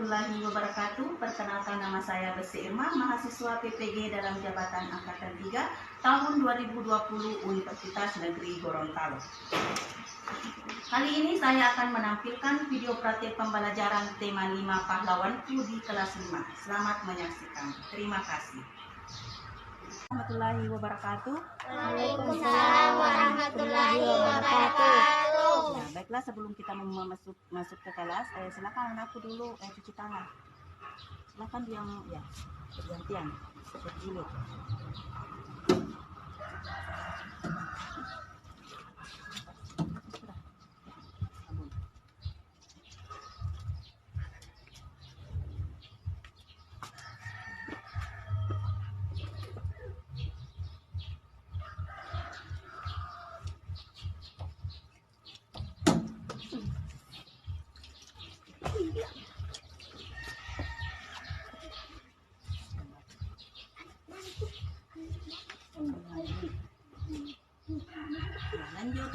warahmatullahi wabarakatuh. Perkenalkan, nama saya Besi Irma, mahasiswa PPG dalam jabatan Angkatan 3 tahun 2020 Universitas Negeri Gorontalo. Kali ini saya akan menampilkan video praktik pembelajaran tema 5 pahlawanku di kelas 5. Selamat menyaksikan. Terima kasih. Warahmatullahi wabarakatuh. Waalaikumsalam warahmatullahi wabarakatuh. Nah, baiklah, sebelum kita masuk ke kelas, silakan anakku dulu cuci tangan. Silakan yang bergantian dulu. Lanjut.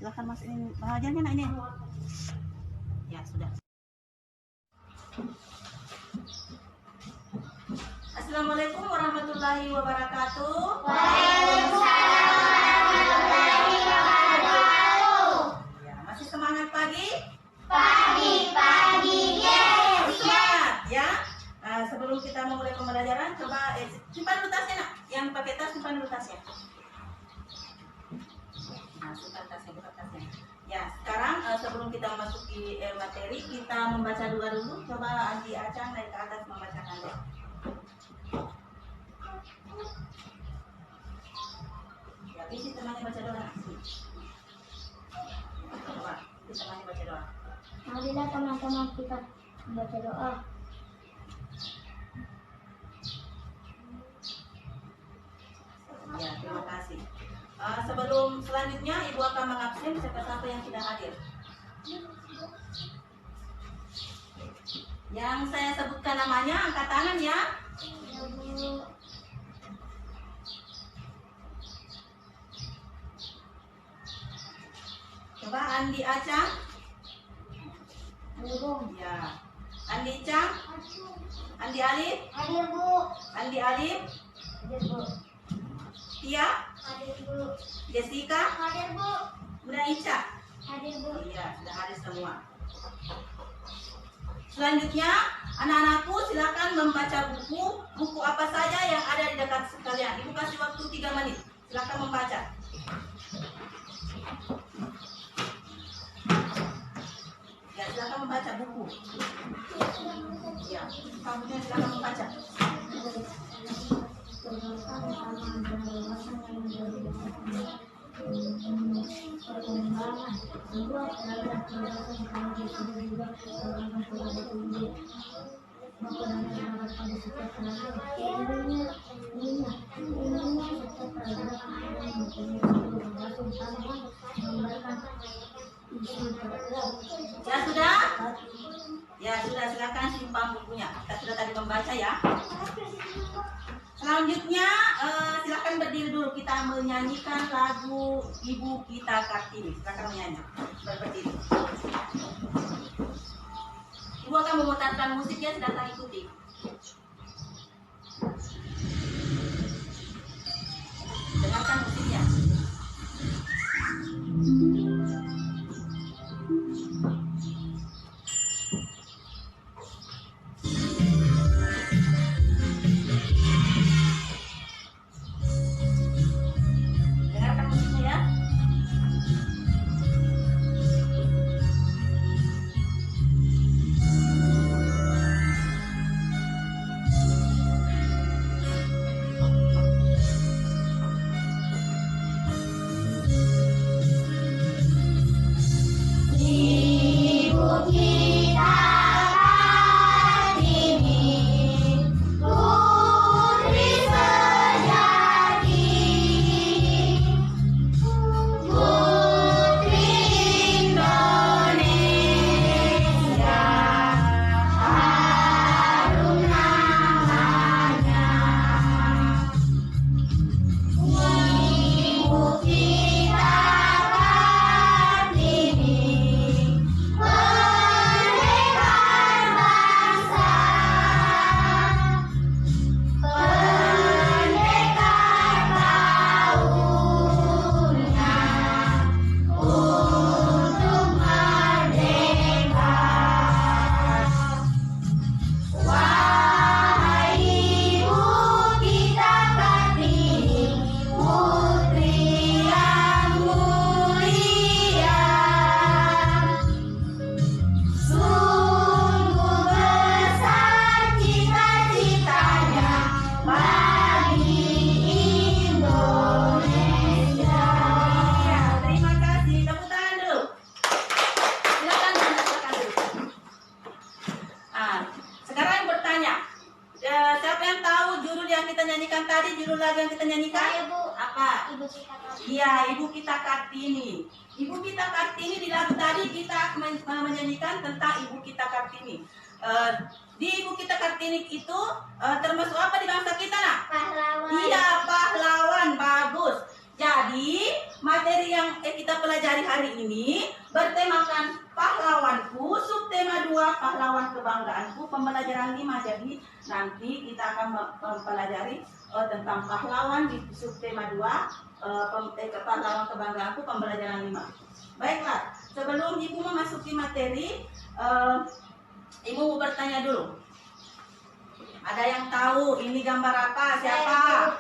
Silahkan masukin pengajarnya nak ini. Ya, sudah. Assalamualaikum warahmatullahi wabarakatuh. Waalaikumsalam warahmatullahi wabarakatuh. Ya, masih semangat pagi? Pagi, yes. Semangat ya. Sebelum kita memulai pembelajaran, coba simpan dulu tasnya nak. Yang pakai tas simpan dulu tasnya. Nah, simpan tasnya, buka tasnya. Ya, sekarang sebelum kita memasuki materi, kita membaca doa dulu. Coba Andi Acang naik ke atas membacakan doa. Ya, isi temannya baca doa. Coba, isi temannya baca doa. Marilah teman-teman kita membaca doa. Ya, terima kasih. Sebelum selanjutnya, Ibu akan mengabsen siapa-siapa yang tidak hadir. Yang saya sebutkan namanya, angkat tangan ya. Coba Andi Acang. Ya. Andi Cang. Andi Alif. Hadir, Bu. Andi Alif. Hadir, Bu. Tia. Hadir, Bu. Jessica. Hadir, Bu. Bunda Ica. Hadir, Bu. Iya, sudah hadir semua. Selanjutnya, anak-anakku silakan membaca buku apa saja yang ada di dekat sekalian. Ibu kasih waktu 3 menit. Silakan membaca. Ya, silakan membaca buku. Ya, kamunya silakan membaca. Ya sudah? Ya sudah, silakan simpan bukunya. Kita sudah tadi membaca ya. Selanjutnya silakan berdiri dulu, kita menyanyikan lagu Ibu Kita Kartini. Silakan menyanyi. Berdiri. Ibu akan memutarkan musiknya, silakan ikuti. Dengarkan musiknya. Dengarkan musiknya ya. siapa? Ibu kita Kartini. Iya, Ibu kita Kartini. Ibu kita Kartini di lagu tadi kita menyanyikan tentang Ibu kita Kartini. Di Ibu kita Kartini itu termasuk apa di bangsa kita, nak? Pahlawan. Iya, pahlawan. Bagus. Jadi materi yang kita pelajari hari ini bertemakan pahlawanku, subtema 2 pahlawan kebanggaanku, pembelajaran 5. Jadi nanti kita akan mempelajari tentang pahlawan di subtema 2 pahlawan kebanggaanku, pembelajaran 5. Baiklah, sebelum Ibu memasuki materi, Ibu mau bertanya dulu. Ada yang tahu ini gambar apa? Siapa?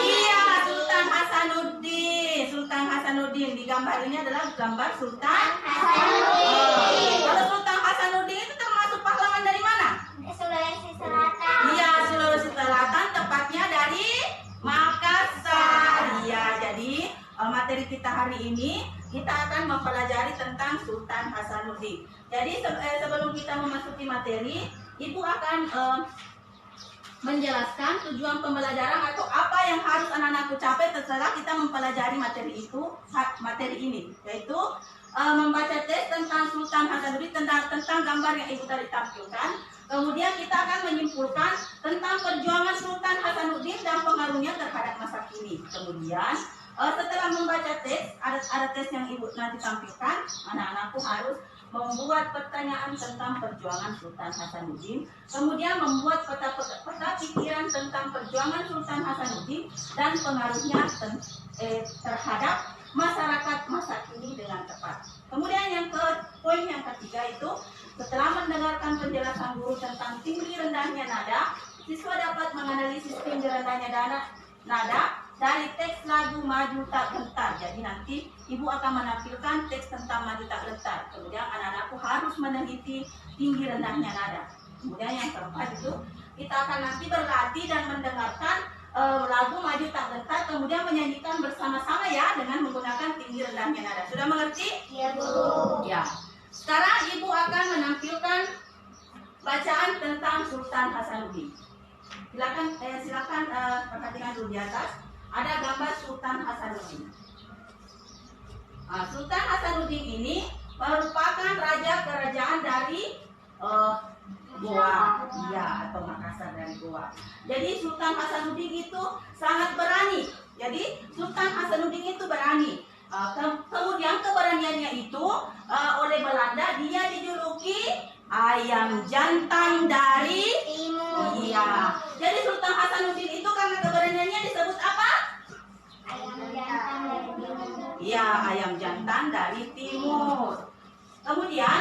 Iya, Sultan Hasanuddin. Sultan Hasanuddin. Di gambar ini adalah gambar Sultan Hasanuddin. Kalau Sultan Hasanuddin itu termasuk pahlawan dari mana? Sulawesi Selatan. Iya, Sulawesi Selatan, tepatnya dari Makassar. Iya, jadi materi kita hari ini kita akan mempelajari tentang Sultan Hasanuddin. Jadi sebelum kita memasuki materi, Ibu akan menjelaskan tujuan pembelajaran atau apa yang harus anak-anakku capai setelah kita mempelajari materi ini, yaitu membaca teks tentang Sultan Hasanuddin, tentang gambar yang Ibu tadi tampilkan. Kemudian kita akan menyimpulkan tentang perjuangan Sultan Hasanuddin dan pengaruhnya terhadap masa kini. Kemudian setelah membaca teks, ada teks yang Ibu nanti tampilkan, anak-anakku harus membuat pertanyaan tentang perjuangan Sultan Hasanuddin, kemudian membuat peta pikiran tentang perjuangan Sultan Hasanuddin dan pengaruhnya terhadap masyarakat masa kini dengan tepat. Kemudian poin yang ketiga itu, setelah mendengarkan penjelasan guru tentang tinggi rendahnya nada, siswa dapat menganalisis tinggi rendahnya nada dari teks lagu Maju Tak Gentar. Jadi nanti Ibu akan menampilkan teks tentang Maju Tak Gentar. Kemudian anak-anakku harus meneliti tinggi rendahnya nada. Kemudian yang keempat itu, kita akan nanti berlatih dan mendengarkan lagu Maju Tak Gentar, kemudian menyanyikan bersama-sama ya dengan menggunakan tinggi rendahnya nada. Sudah mengerti? Iya, Bu. Ya. Sekarang Ibu akan menampilkan bacaan tentang Sultan Hasanuddin. Silakan perhatikan dulu di atas. Ada gambar Sultan Hasanuddin. Sultan Hasanuddin ini merupakan raja kerajaan dari Goa, iya, atau Makassar dari Goa. Jadi Sultan Hasanuddin itu sangat berani. Jadi Sultan Hasanuddin itu berani. Kemudian keberaniannya itu oleh Belanda dia dijuluki ayam jantan dari Timur. Iya. Jadi Sultan Hasanuddin itu karena keberaniannya disebut apa? Ayam jantan dari Timur. Iya, ayam jantan dari timur. Kemudian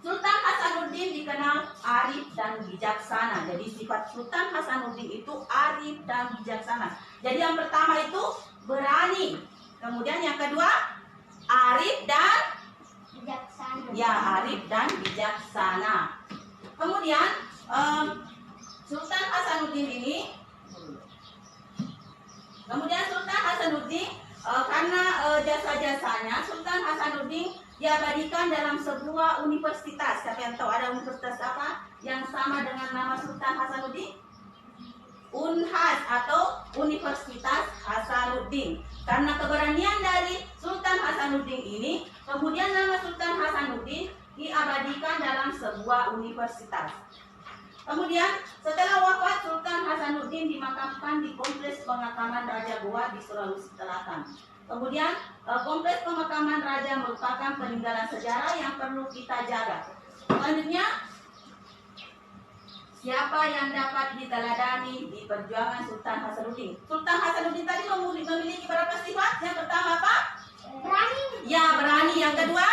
Sultan Hasanuddin dikenal arif dan bijaksana. Jadi sifat Sultan Hasanuddin itu arif dan bijaksana. Jadi yang pertama itu berani. Kemudian yang kedua arif dan Bijaksana. ya, arif dan bijaksana. Kemudian Sultan Hasanuddin ini, karena jasa-jasanya, Sultan Hasanuddin diabadikan dalam sebuah universitas. Siapa yang tahu ada universitas apa yang sama dengan nama Sultan Hasanuddin? Unhas atau Universitas Hasanuddin. Karena keberanian dari Sultan Hasanuddin ini, kemudian nama Sultan Hasanuddin diabadikan dalam sebuah universitas. Kemudian setelah wafat, Sultan Hasanuddin dimakamkan di kompleks pemakaman Raja Goa di Sulawesi Selatan. Kemudian kompleks pemakaman raja merupakan peninggalan sejarah yang perlu kita jaga. Selanjutnya, siapa yang dapat diteladani di perjuangan Sultan Hasanuddin? Sultan Hasanuddin tadi memiliki berapa sifat? Yang pertama apa? Berani. Ya, berani. Yang kedua?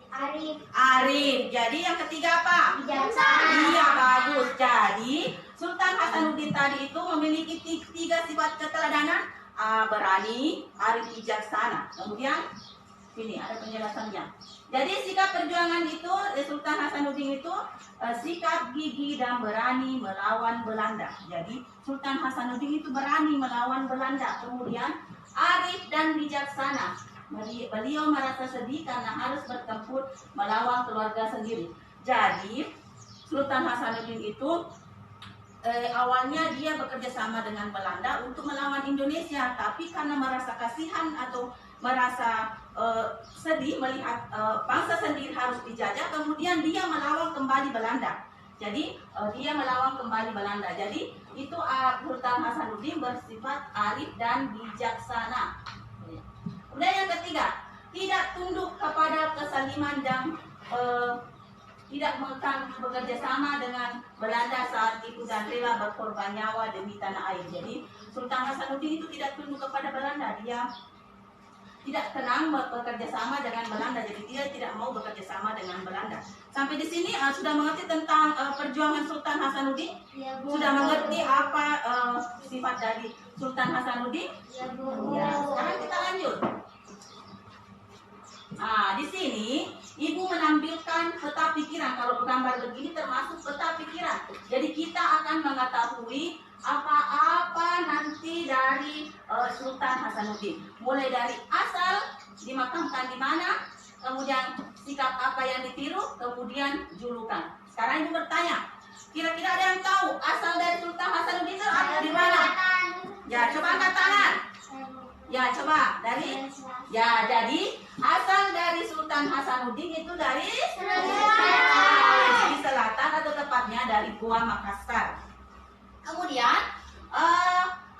Arif. Arif. Jadi yang ketiga apa? Bijaksana. Iya, bagus. Jadi Sultan Hasanuddin tadi itu memiliki tiga sifat keteladanan: berani, arif, bijaksana. Kemudian ini ada penjelasannya. Jadi sikap perjuangan itu Sultan Hasanuddin itu sikap gigih dan berani melawan Belanda. Jadi Sultan Hasanuddin itu berani melawan Belanda. Kemudian arif dan bijaksana. Beliau merasa sedih karena harus bertempur melawan keluarga sendiri. Jadi Sultan Hasanuddin itu awalnya dia bekerja sama dengan Belanda untuk melawan Indonesia, tapi karena merasa kasihan atau merasa sedih melihat bangsa sendiri harus dijajah, kemudian dia melawan kembali Belanda. Jadi dia melawan kembali Belanda. Jadi itu Sultan Hasanuddin bersifat arif dan bijaksana. Kemudian yang ketiga, tidak tunduk kepada kezaliman dan tidak akan bekerja sama dengan Belanda saat itu dan rela berkorban nyawa demi tanah air. Jadi Sultan Hasanuddin itu tidak tunduk kepada Belanda, dia tidak tenang bekerja sama dengan Belanda, jadi dia tidak mau bekerja sama dengan Belanda. Sampai di sini sudah mengerti tentang perjuangan Sultan Hasanuddin? Ya, Bu. Sudah mengerti apa sifat dari Sultan Hasanuddin? Ya, Bu. Ya, sekarang kita lanjut. Nah, di sini Ibu menampilkan peta pikiran. Kalau gambar begini termasuk peta pikiran. Jadi kita akan mengetahui apa-apa nanti dari Sultan Hasanuddin. Mulai dari asal dimakamkan di mana, kemudian sikap apa yang ditiru, kemudian julukan. Sekarang Ibu bertanya, kira-kira ada yang tahu asal dari Sultan Hasanuddin itu di mana? Ya, coba angkat tangan. Ya, coba dari. Ya, jadi asal dari Sultan Hasanuddin itu dari Sulawesi Selatan, atau tepatnya dari Gua Makassar. Kemudian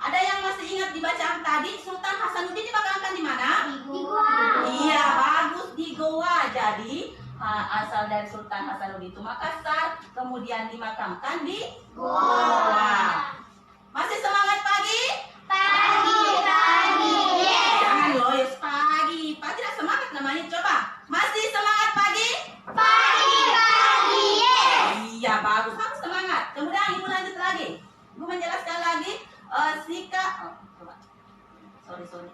ada yang masih ingat di bacaan tadi, Sultan Hasanuddin dimakamkan di mana? Di Goa. Iya, bagus, di Goa. Jadi asal dari Sultan Hasanuddin itu Makassar, kemudian dimakamkan di Goa. Masih semangat pagi? Jangan loyos pagi. Pak tidak semangat namanya. Coba. Masih semangat pagi? Iya, bagus. Harus semangat. Kemudian Ibu lanjut lagi. Ibu menjelaskan lagi sikap. Coba. Sorry.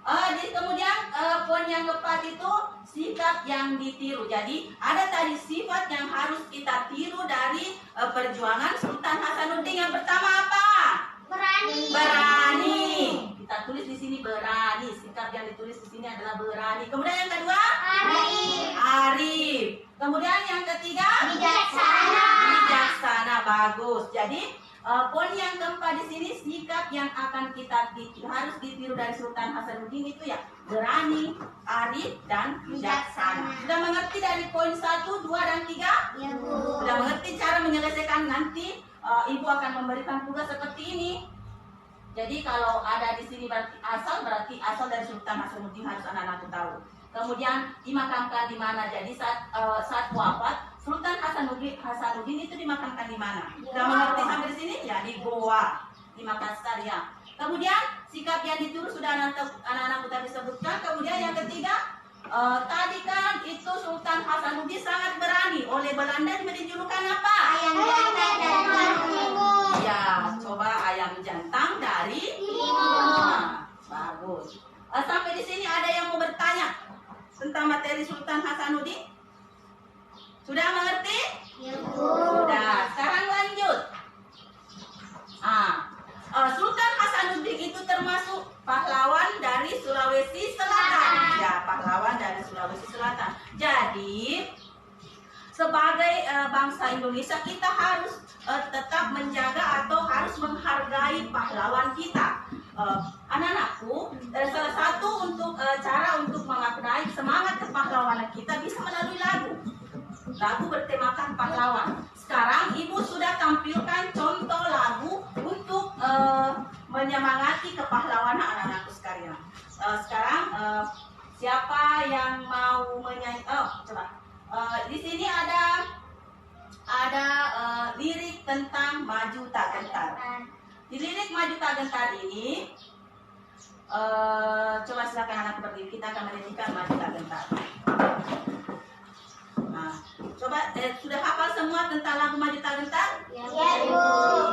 Jadi kemudian poin yang keempat itu sikap yang ditiru. Jadi ada tadi sifat yang harus kita tiru dari perjuangan Sultan Hasanuddin. Yang pertama apa? Berani. Kita tulis di sini berani. Sikap yang ditulis di sini adalah berani. Kemudian yang kedua? Arif. Kemudian yang ketiga? Bijaksana. Bagus. Jadi poin yang keempat di sini, sikap yang akan kita harus ditiru dari Sultan Hasanuddin itu ya berani, arif, dan bijaksana. Sudah mengerti dari poin 1, 2, dan 3? Ya, Bu. Sudah mengerti cara menyelesaikan nanti? Ibu akan memberikan tugas seperti ini. Jadi kalau ada di sini berarti asal dari Sultan Hasanuddin harus anak-anakku tahu. Kemudian dimakamkan di mana? Jadi saat wafat Sultan Hasanuddin itu dimakamkan di mana? Sudah mengerti sampai di sini? Ya, di Goa, di Makassar ya. Kemudian sikap yang ditiru sudah anak-anakku tadi sebutkan. Kemudian yang ketiga, tadi kan itu Sultan Hasanuddin sangat berani. Oleh Belanda diberi julukan apa? Ayam jantan dari timur. Ya, coba ayam jantan dari Timur. Bagus. Sampai di sini ada yang mau bertanya tentang materi Sultan Hasanuddin? Sudah mengerti? Ya, Bu. Sudah. Sekarang lanjut. Sultan Hasanuddin itu termasuk pahlawan dari Sulawesi Selatan. Ya, pahlawan dari Sulawesi Selatan. Jadi sebagai bangsa Indonesia kita harus tetap menjaga atau harus menghargai pahlawan kita. Anak-anakku, salah satu untuk cara untuk memaknai semangat kepahlawanan kita bisa melalui lagu bertemakan pahlawan. Sekarang Ibu sudah tampilkan contoh lagu untuk menyemangati kepahlawanan anak-anakku sekalian. Sekarang siapa yang mau menyanyi? Coba. Di sini ada lirik tentang Maju Tak Gentar. Di lirik Maju Tak Gentar ini, coba silakan anak berdiri. Kita akan menyanyikan Maju Tak Gentar. Nah, coba sudah hafal semua tentang lagu Maju Tak Gentar? Ya, Bu.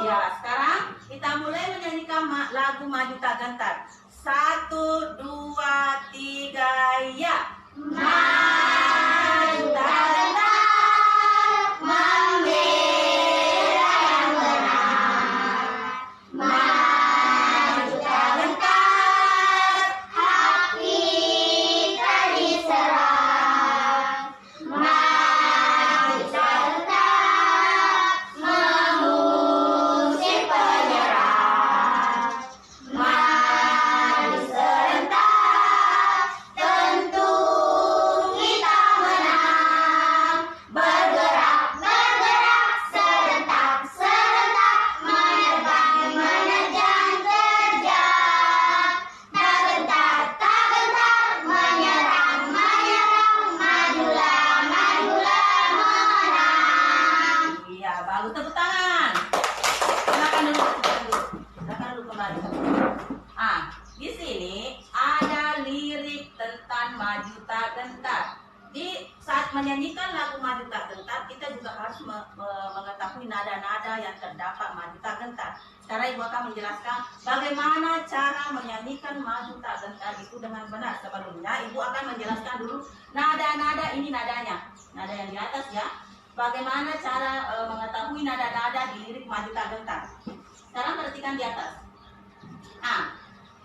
Ya, sekarang kita mulai menyanyikan lagu Maju Tak Gentar. 1, 2, 3, ya. Maju tak gentar, membela yang benar. Maju tak gentar, hak kita diserang. Maju tak gentar, menyanyikan lagu maju tak gentar, kita juga harus mengetahui nada-nada yang terdapat maju tak gentar. Sekarang Ibu akan menjelaskan bagaimana cara menyanyikan maju tak gentar itu dengan benar. Sebelumnya Ibu akan menjelaskan dulu nada-nada, ini nadanya, nada yang di atas ya. Bagaimana cara mengetahui nada-nada di lirik maju tak gentar. Sekarang perhatikan di atas.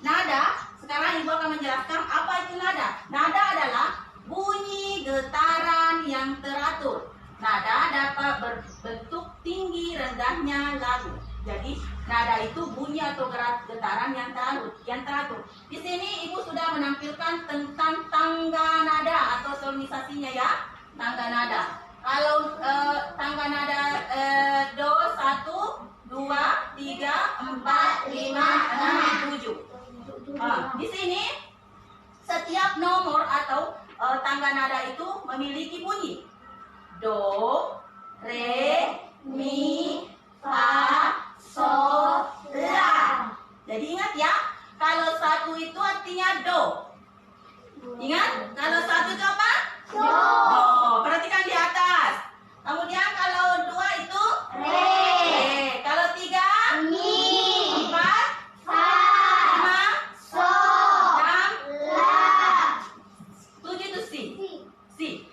Nada, sekarang Ibu akan menjelaskan apa itu nada. Nada adalah bunyi getaran yang teratur. Nada dapat berbentuk tinggi rendahnya lagu. Jadi nada itu bunyi atau getaran yang teratur. Di sini Ibu sudah menampilkan tentang tangga nada atau solmisasinya ya. Tangga nada. Kalau tangga nada do 1, 2, 3, 4, 5, 6, 7. Di sini setiap nomor atau tangga nada itu memiliki bunyi do, re, mi, fa, sol, la. Jadi ingat ya, kalau 1 itu artinya do. Ingat, kalau 1 itu apa? Do. Perhatikan di atas. Kemudian kalau 2 itu re. Kalau 3 mi. 4 fa. 5 sol. 6 la. 7 itu si. Si.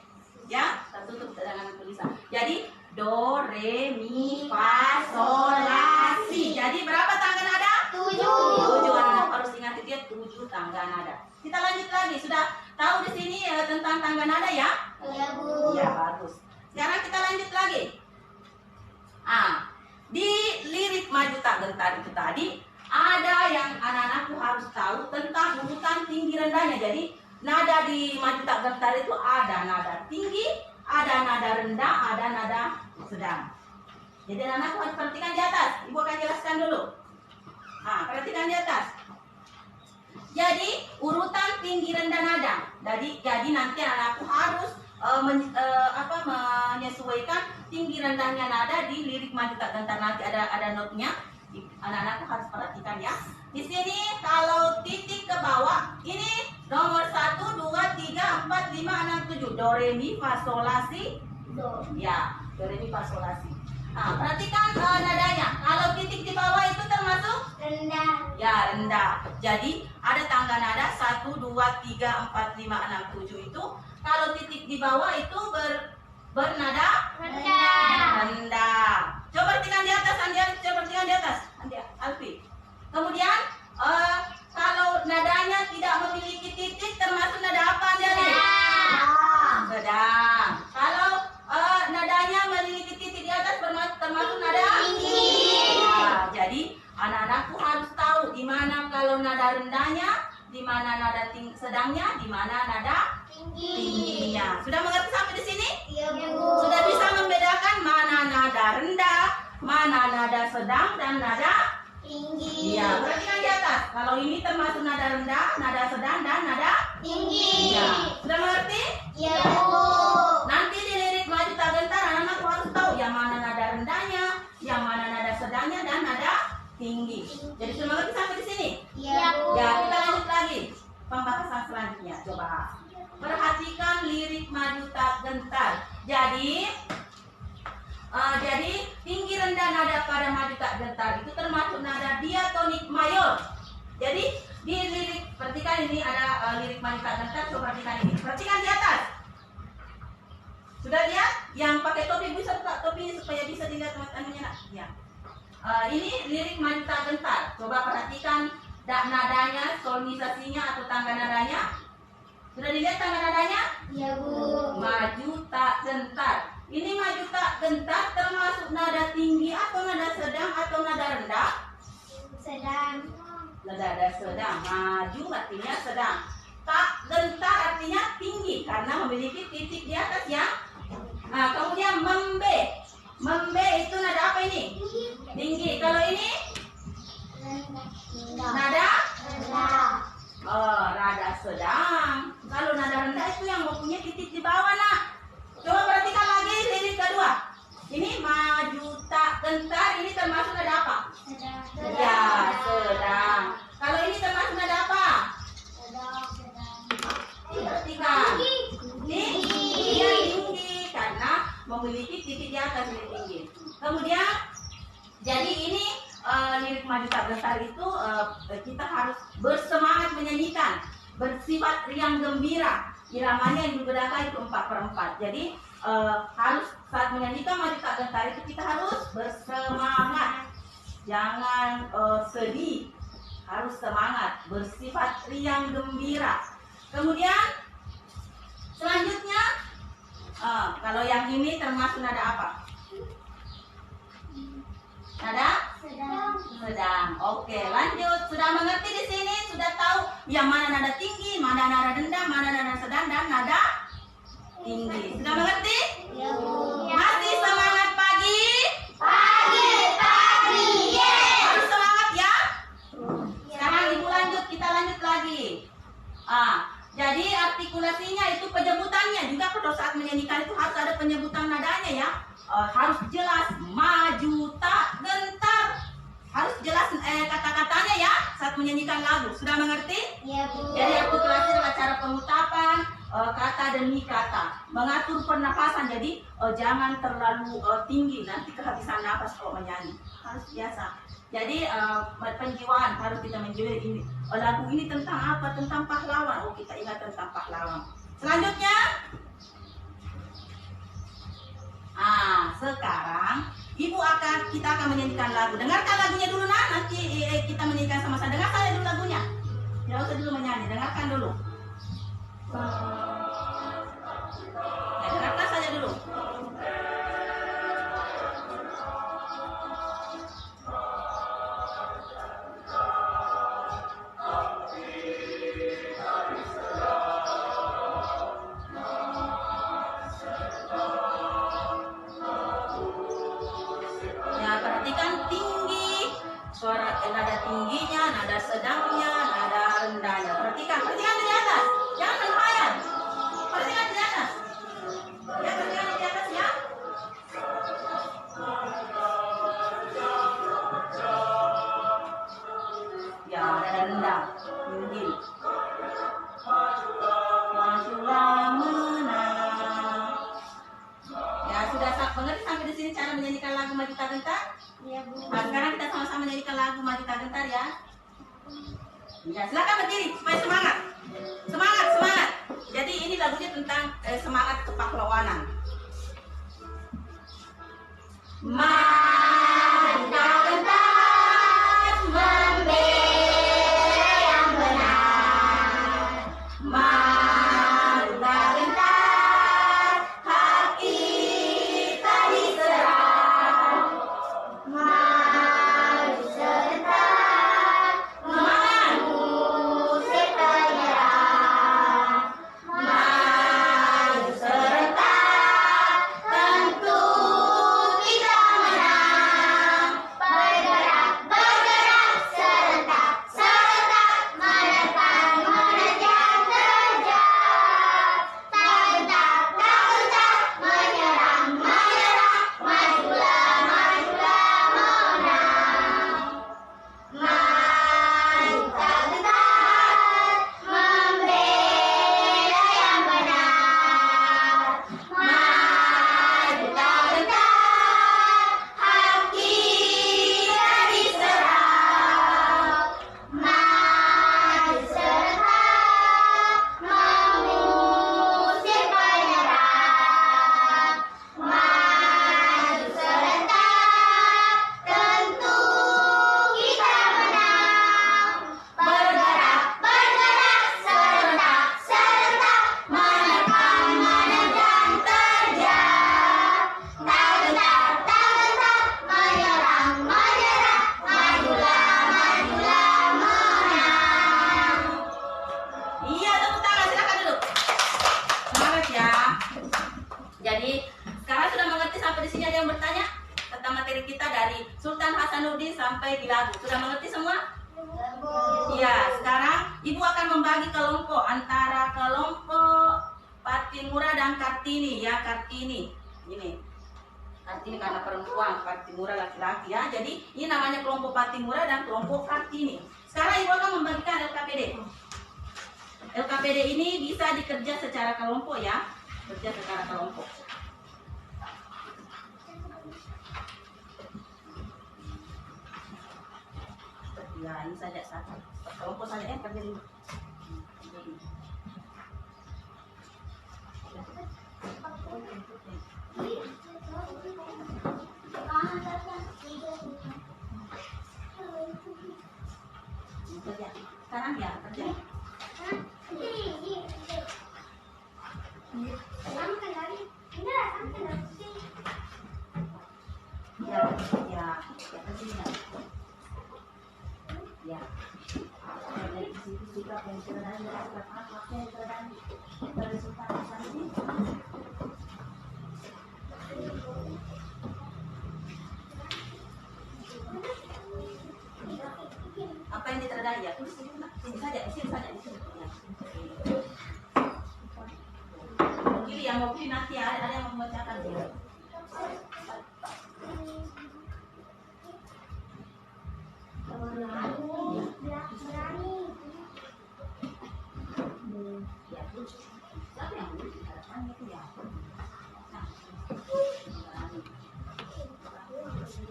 Ya, tertutup dengan tulisan. Jadi do, re, mi, fa, sol, la, si. Jadi berapa tangga nada? 7. 7. Anak harus ingat itu ya, 7 tangga nada. Kita lanjut lagi. Sudah tahu di sini tentang tangga nada ya? Iya, Bu. Ya, bagus. Sekarang kita lanjut lagi. Di lirik maju tak gentar itu tadi ada yang anak-anakku harus tahu tentang urutan tinggi rendahnya. Jadi nada di maju tak gentar itu ada nada tinggi, ada nada rendah, ada nada sedang. Jadi anak-anakku harus perhatikan di atas. Ibu akan jelaskan dulu. Perhatikan di atas. Jadi urutan tinggi rendah nada. Jadi nanti anak-anakku harus menyesuaikan tinggi rendahnya nada di lirik maju tak gentar. Nanti ada notnya. Anak-anakku harus perhatikan ya. Di sini kalau titik ke bawah, ini nomor 1, 2, 3, 4, 5, 6, 7. Do, re, mi, fa, sol, la, si. Do. Ya, do, re, mi, fa, sol, la, si. Perhatikan nadanya. Kalau titik di bawah itu termasuk Rendah. ya rendah. Jadi ada tangga nada 1, 2, 3, 4, 5, 6, 7 itu. Kalau titik di bawah itu bernada rendah. Coba perhatikan di atas, Andia. Coba perhatikan di atas, Andia, Alfi. Kemudian kalau nadanya tidak memiliki titik termasuk nada apa, Andia? Sedang. Kalau nadanya memiliki titik di atas termasuk nada tinggi. Jadi anak-anakku harus tahu di mana kalau nada rendahnya, di mana nada sedangnya, di mana nada tingginya. Sudah mengerti sampai di sini? Iya, Bu. Sudah bisa membedakan mana nada rendah, mana nada sedang dan nada Tinggi. iya. Perhatikan di atas. Kalau ini termasuk nada rendah, nada sedang dan nada Tinggi. iya. Sudah mengerti? Iya, Bu. Nanti di lirik maju tak gentar anak-anak harus tahu yang mana nada rendahnya, yang mana nada sedangnya dan nada tinggi. Jadi sudah mengerti sampai di sini? Iya, Bu. Ya, kita lanjut lagi pembahasan selanjutnya. Coba perhatikan lirik maju tak gentar. Jadi tinggi rendah nada pada maju tak gentar itu termasuk nada diatonik mayor. Jadi di lirik, perhatikan ini ada lirik maju tak gentar. Coba perhatikan ini. Perhatikan di atas. Sudah lihat? Yang pakai topi bisa buka topinya supaya bisa dilihat teman-temannya. Ya. Ini lirik maju tak gentar. Coba perhatikan nadanya, solmisasinya atau tangga nadanya. Sudah dilihat tangga nadanya? Iya, Bu. Maju tak gentar. Ini maju tak gentar termasuk nada tinggi atau nada sedang atau nada rendah? Sedang. Nada sedang. Maju artinya sedang. Tak gentar artinya tinggi karena memiliki titik di atas ya. Kemudian membe. Membe itu nada apa ini? Tinggi. Kalau ini? Nada? Rendah. Nada sedang. Kalau nada rendah itu yang mempunyai titik di bawah nak. Coba perhatikan lagi lirik kedua. Ini maju tak gentar, ini termasuk nada apa? Sedang. Ya, sedang. Kalau ini termasuk nada apa? Sedang. Perhatikan. Tinggi. Tinggi. maju tak gentar itu kita harus bersemangat menyanyikan, bersifat riang gembira. Iramanya yang dibedakan itu 4/4. Jadi harus saat menyanyikan maju tak gentar itu kita harus bersemangat, jangan sedih, harus semangat, bersifat riang gembira. Kemudian selanjutnya kalau yang ini termasuk nada apa? Nada sedang. Oke, lanjut. Sudah mengerti di sini? Sudah tahu yang mana nada tinggi, mana nada rendah, mana nada sedang dan nada tinggi. Sudah mengerti? Ya, Bu. Masih semangat pagi? Pagi, Harus semangat ya. Sekarang Ibu lanjut, kita lanjut lagi. Jadi artikulasinya itu penyebutannya juga pada saat menyanyikan itu harus ada penyebutan nadanya ya. Harus jelas, maju tak gentar. Harus jelas kata-katanya ya saat menyanyikan lagu. Sudah mengerti? Ya, Bu. Jadi artikulasi adalah cara pengutapan kata demi kata, mengatur pernapasan. Jadi jangan terlalu tinggi, nanti kehabisan napas kalau menyanyi. Harus biasa. Jadi penjiwaan harus kita menjiwai ini. Lagu ini tentang apa? Tentang pahlawan. Oh, kita ingat tentang pahlawan. Selanjutnya, sekarang kita akan menyanyikan lagu. Dengarkan lagunya dulu nanti kita menyanyikan sama-sama. Dengar saja dulu lagunya. Tidak usah dulu menyanyi, dengarkan dulu. Ya, dengarkan saja dulu. Ya, perhatikan tinggi, suara nada tingginya, nada sedangnya, nada rendahnya. Perhatikan di atas. Jangan berkhayal. Perhatikan di atas. Ya, perhatikan di atas ya. Ya, nada rendah, tinggi. Majulah menang. Ya, sudah mengerti sampai di sini cara menyanyikan lagu Maju Tak Gentar? Ya, Bu. Nah, sekarang kita sama-sama menyanyikan lagu Maju Tak Gentar ya. Ya, silakan berdiri supaya semangat. Semangat, semangat. Jadi ini lagunya tentang semangat kepahlawanan. Maju tak gentar, membela yang benar. Maju tak gentar, hak kita diserang. Maju sebentar, mengusir penyerang. Maju serentak, tentu kita menang. Bergerak, bergerak, serentak, serentak, menekan, mengejar, kejar. Tak gentar, menyerang, menyerang, majulah, majulah, menang. Maju tak gentar, membela yang benar. Maju tak gentar, hak kita diserang. Maju serentak, mengusir penyerang. Maju serentak, tentu kita menang. Bergerak, bergerak, serentak, serentak, menekan, menekan, kejar. Tak gentar, menyerang, menyerang, majulah, majulah, menang. Iya, tepuk tangan, silakan duduk. Semangat ya. Jadi sekarang sudah mengerti sampai di sini, ada yang bertanya tentang materi kita dari Sultan Hasanuddin sampai di lagu. Sudah mengerti semua? Iya, sekarang Ibu akan membagi kelompok antara kelompok Patimura dan Kartini ya, Kartini. Ini. Kartini karena perempuan, Patimura laki-laki ya. Jadi ini namanya kelompok Patimura dan kelompok Kartini. Sekarang Ibu akan membagikan LKPD. LKPD ini bisa dikerja secara kelompok ya, kerja secara kelompok. Ya, ini saja satu. Kelompok saja kerja dulu. Jadi. Kerja. Sekarang ya kerja. Ya, ya, ya kerja. Ya. Dari situ sikap yang sederhana, sikap yang sederhana. Dari sultan ini. Apa yang diteradai ya? Sini saja, sini saja, di sini. Kiri yang mau kiri nanti ada yang membacakan dia. Siapa yang itu ya?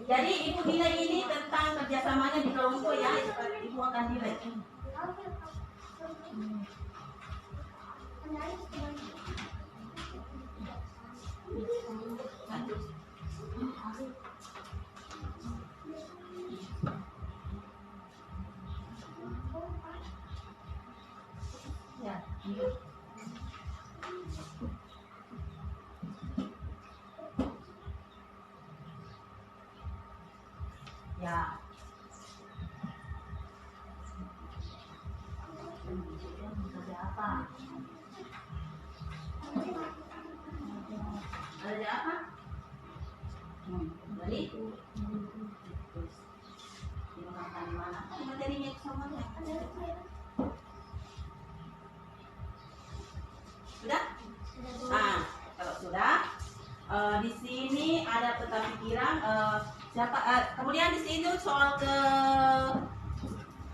Jadi ibu nilai ini tentang kerjasamanya di kelompok ya, ibu akan nilai. Ya. Ya. Ada apa? Ada apa? Jadi dimakan mana? Materinya semuanya. Sudah? Ah, kalau sudah, di sini ada peta pikiran. Kemudian di sini soal ke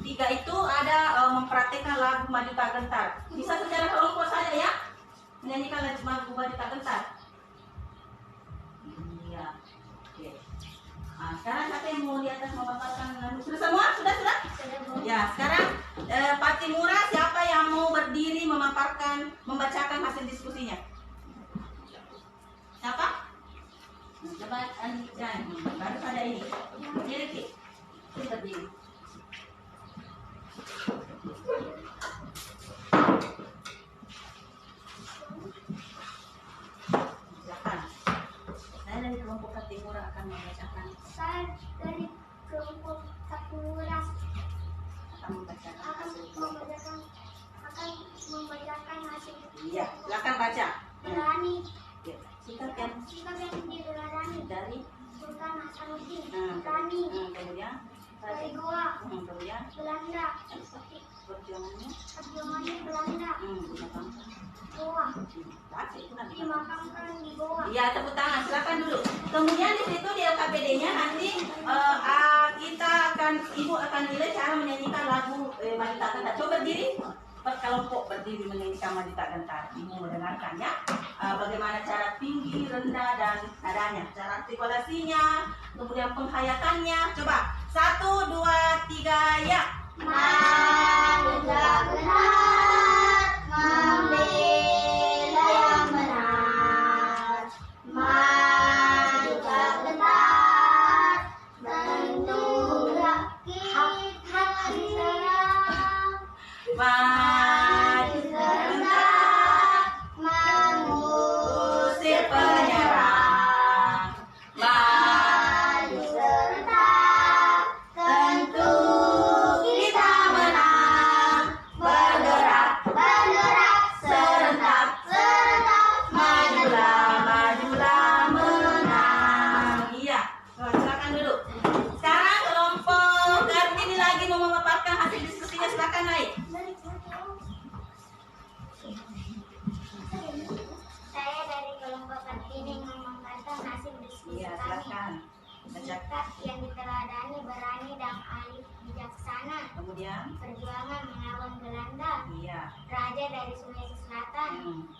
3 itu ada mempraktekkan lagu Maju Tak Gentar. Bisa secara kelompok saja ya, menyanyikan lagu Maju Tak Gentar. Iya. Oke. Nah, sekarang siapa yang mau di atas memaparkan lagu? Sudah semua? Sudah? Ya, sekarang Patimura siapa yang mau berdiri membacakan hasil diskusinya? Siapa? Coba Anjan, baru ada ini. Jadi, berdiri. Silakan. Saya dari kelompok Patimura akan membacakan. Saya dari kelompok Patimura Akan membacakan hasil. akan membacakan hasil. Iya, silakan baca. Berani. Ya, sikap yang Berani dari Sultan Hasanuddin. kemudian Dari Goa kemudian Belanda. perjuangannya Belanda. Goa baca itu nanti. dimakamkan di Goa. Iya, tepuk tangan, silakan dulu. Kemudian di situ di LKPD-nya nanti ibu akan nilai cara menyanyikan lagu Maju Tak Gentar. Coba berdiri, per kelompok berdiri menyanyikan Maju Tak Gentar. Ibu mendengarkan ya, bagaimana cara tinggi, rendah dan nadanya, cara artikulasinya, kemudian penghayatannya. Coba 1, 2, 3, ya. Maju Tak Gentar, membela yang benar. Maju Tak Gentar, bentuk hati serang. Maju serentak, mengusir penyerang. Maju serentak, tentu kita menang. Bergerak serentak, Majulah menang. Iya, silakan dulu. Sekarang kelompok Kartini lagi mau memaparkan hasil diskusinya, silakan naik. Saya dari kelompok Kartini memaparkan hasil diskusi Iya, kami. silakan. Baca. Sikap yang diteladani berani dan alif bijaksana. Kemudian, Perjuangan melawan Belanda. iya. Raja dari Sulawesi Selatan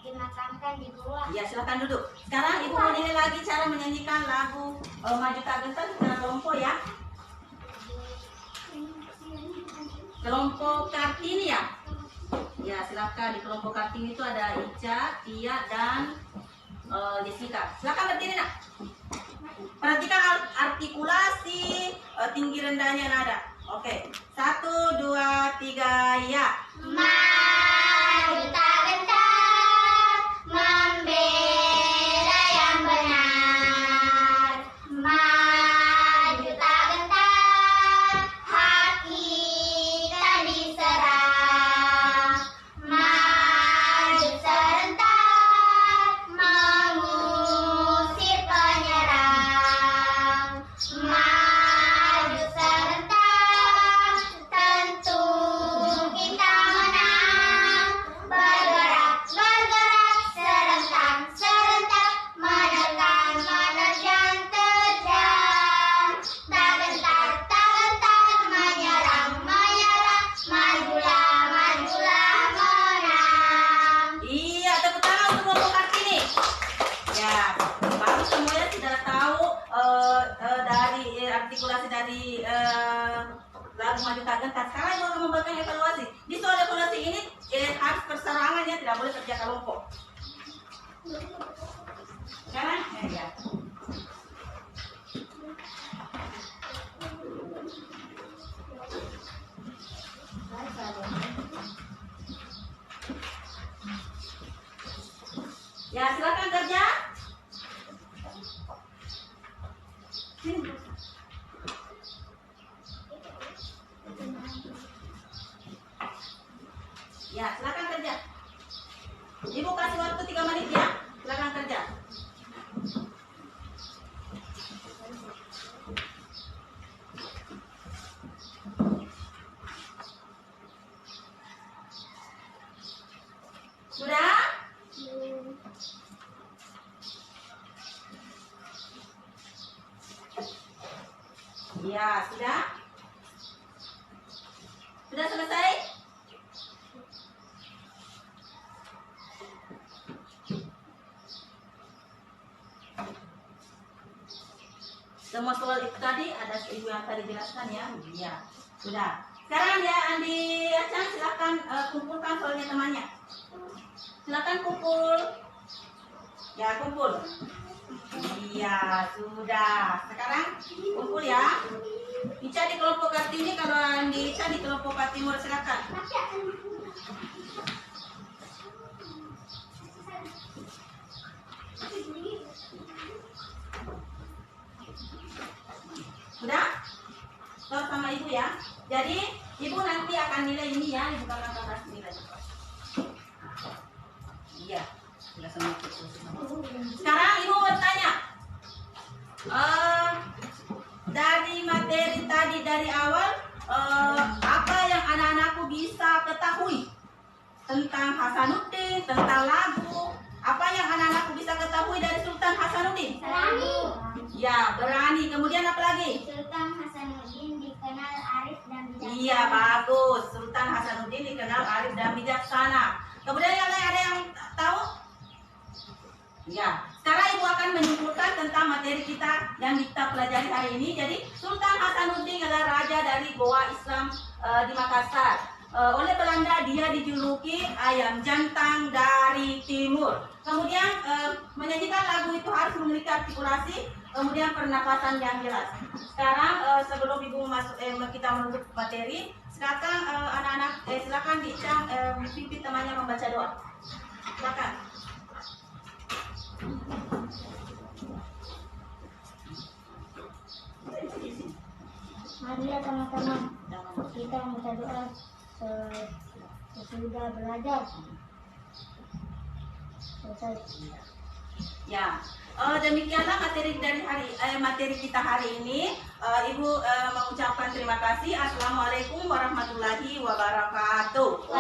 dimakamkan di Goa. Iya, silakan duduk. Sekarang ibu mau nilai lagi cara menyanyikan lagu Maju Tak Gentar secara kelompok ya. kelompok Kartini ya? Ya, silakan. Di kelompok Kartini itu ada Ica, Tia, dan Jessica. Silakan berdiri nak. Perhatikan artikulasi tinggi rendahnya nada. Oke, 1, 2, 3, ya. Mari kita gentar membela yang benar. Mari kita gentar hak kita diserang. Maju serentak mengusir penyerang. Maju serentak tentu kita menang. Bergerak, bergerak serentak, serentak menekan, menerjang, terjang. Tak gentar, menyerang, menyerang. Majulah, majulah menang. Iya, tepuk tangan untuk kelompok Kartini. Ya, baru semuanya sudah tahu dari artikulasi dari lagu Maju Tak Gentar. Sekarang ibu akan memberikan evaluasi. Di soal evaluasi ini harus perserangan ya, tidak boleh kerja kelompok. Sekarang, ya. Ya, silakan kerja. Sini. Ya, silakan kerja. Ibu kasih waktu 3 menit ya. Silakan kerja. Sudah? Ya, sudah? Sudah selesai? Semua soal itu tadi ada ibu yang tadi jelaskan ya. Iya, sudah. Sekarang ya Andi Acang silakan kumpulkan soalnya temannya. Silakan kumpul. Ya, kumpul. Iya, sudah. Sekarang kumpul ya. Ica di kelompok Kartini, kalau Andi Ica di kelompok Patimur, silakan. Sudah? Tahu sama ibu ya. Jadi ibu nanti akan nilai ini ya, ibu akan kasih nilai. Iya, sudah sama. Sekarang ibu bertanya, dari materi tadi dari awal, apa yang anak-anakku bisa ketahui tentang Hasanuddin, tentang lagu? Apa yang anak-anakku bisa ketahui dari Sultan Hasanuddin? Berani. Ya, berani. Kemudian apa lagi? Sultan Hasanuddin dikenal arif dan bijaksana. Iya, bagus. Sultan Hasanuddin dikenal arif dan bijaksana. Kemudian yang lain ada yang tahu? Ya, sekarang ibu akan menyimpulkan tentang materi kita yang kita pelajari hari ini. Jadi, Sultan Hasanuddin adalah raja dari Goa Islam di Makassar. Oleh Belanda dia dijuluki ayam jantan dari timur. Kemudian menyanyikan lagu itu harus memiliki artikulasi, kemudian pernapasan yang jelas. Sekarang sebelum ibu masuk kita menutup materi, silakan anak-anak silakan Dicang pimpin temannya membaca doa. Silakan. Mari ya teman-teman, kita membaca doa sesudah belajar. Selesai. Ya, demikianlah materi kita hari ini. Ibu mengucapkan terima kasih. Assalamualaikum warahmatullahi wabarakatuh.